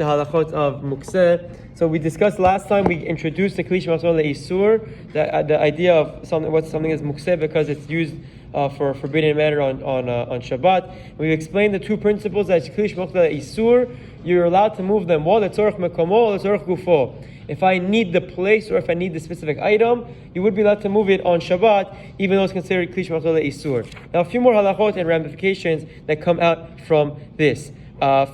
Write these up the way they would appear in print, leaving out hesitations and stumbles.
the halachot of Muktzeh. So we discussed last time, we introduced the Keli Shemelachto Issur, the idea of something is Muktzeh because it's used for a forbidden matter on Shabbat. We explained the two principles that Keli Shemelachto Issur, you're allowed to move them. One, letzorech mekomo, letzorech gufo. If I need the place or if I need the specific item, you would be allowed to move it on Shabbat, even though it's considered Keli Shemelachto Issur. Now, a few more halachot and ramifications that come out from this.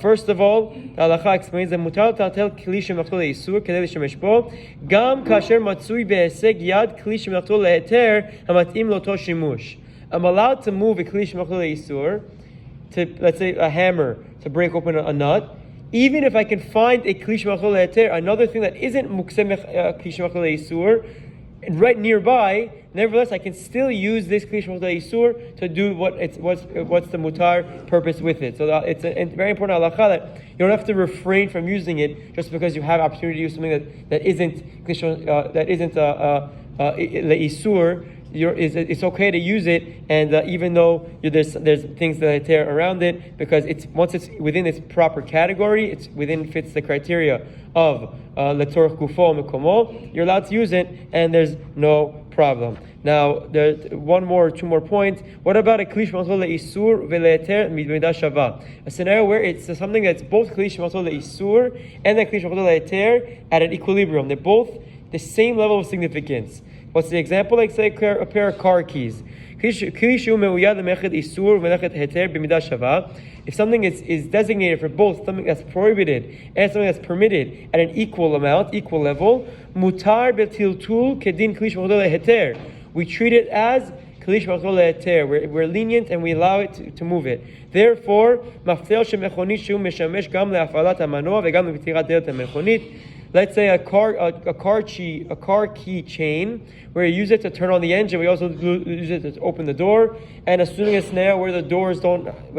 First of all, the halacha explains that mutar tatel Keli Shemelachto Issur kedei l'shemesh bo gam kasher matzui be'eseg yad Keli Shemelachto Heter hamatim loto shimush. I'm allowed to move a Keli Shemelachto Issur, to, let's say, a hammer to break open a nut, even if I can find a Keli Shemelachto Heter, another thing that isn't Muktzeh Keli Shemelachto Issur, right nearby. Nevertheless, I can still use this Keli Shemelachto Issur to do what's the mutar purpose with it. So it's a very important halacha that you don't have to refrain from using it just because you have opportunity to use something that isn't Issur. It's okay to use it, and even though there's things that tear around it, because once it's within its proper category, fits the criteria of letzorech gufo mekomo, you're allowed to use it, and there's no problem. Now, there's two more points. What about a Keli Shemelachto Issur ve'leheter midah shava? A scenario where it's something that's both Keli Shemelachto Issur and the Keli Shemelachto Heter at an equilibrium. They're both the same level of significance. What's the example? Like, say, a pair of car keys. If something is designated for both something that's prohibited and something that's permitted at an equal amount, equal level, mutar betiltul kedin Keli Shemelachto Heter. We treat it as Keli Shemelachto Heter. We're lenient and we allow it to move it. Therefore, maftel shemechonit shu meshamesh gam le'afalat hamanoa v'gam le'vitirat delet hamechonit. Let's say a car key chain, where you use it to turn on the engine. We also use it to open the door. And assuming a scenario where when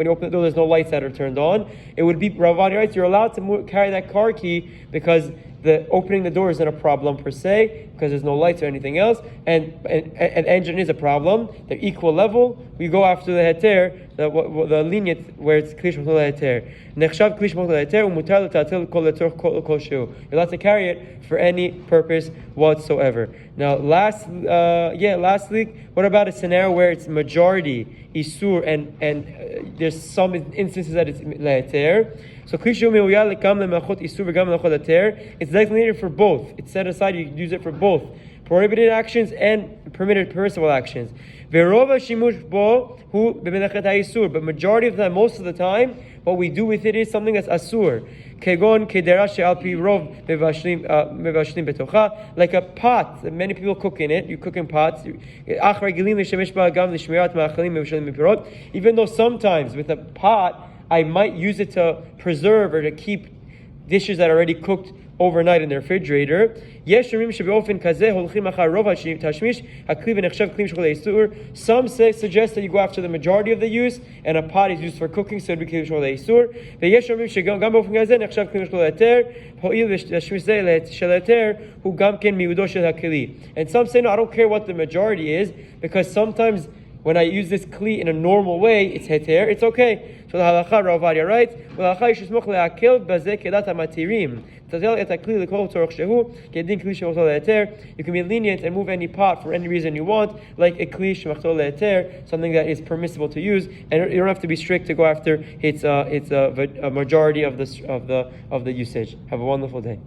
you open the door, there's no lights that are turned on. It would be, Ravani writes, you're allowed to carry that car key because the opening the door isn't a problem per se, because there's no lights or anything else, and an engine is a problem. They're equal level. We go after the heter, the lenient, where it's Keli Shemelachto Heter. Nechshav Keli Shemelachto Heter umutar l'tatel kol letzorech kol shehu. You're allowed to carry it for any purpose whatsoever. Now, lastly, what about a scenario where it's majority Issur and there's some instances that it's leheter? So it's designated for both. It's set aside, you can use it for both prohibited actions and permissible actions. But majority of the time, most of the time, what we do with it is something that's asur. Like a pot. Many people cook in it. You cook in pots. Even though sometimes with a pot, I might use it to preserve or to keep dishes that are already cooked overnight in the refrigerator. Some suggest that you go after the majority of the use, and a pot is used for cooking, so it would be Keli Shemelachto Issur. And some say, no, I don't care what the majority is, because sometimes when I use this kli in a normal way, it's heter, it's okay. So the halacha, Rav Vadia writes, you can be lenient and move any pot for any reason you want, like a Keli Shemelachto Heter, something that is permissible to use, and you don't have to be strict to go after its a majority of the usage. Have a wonderful day.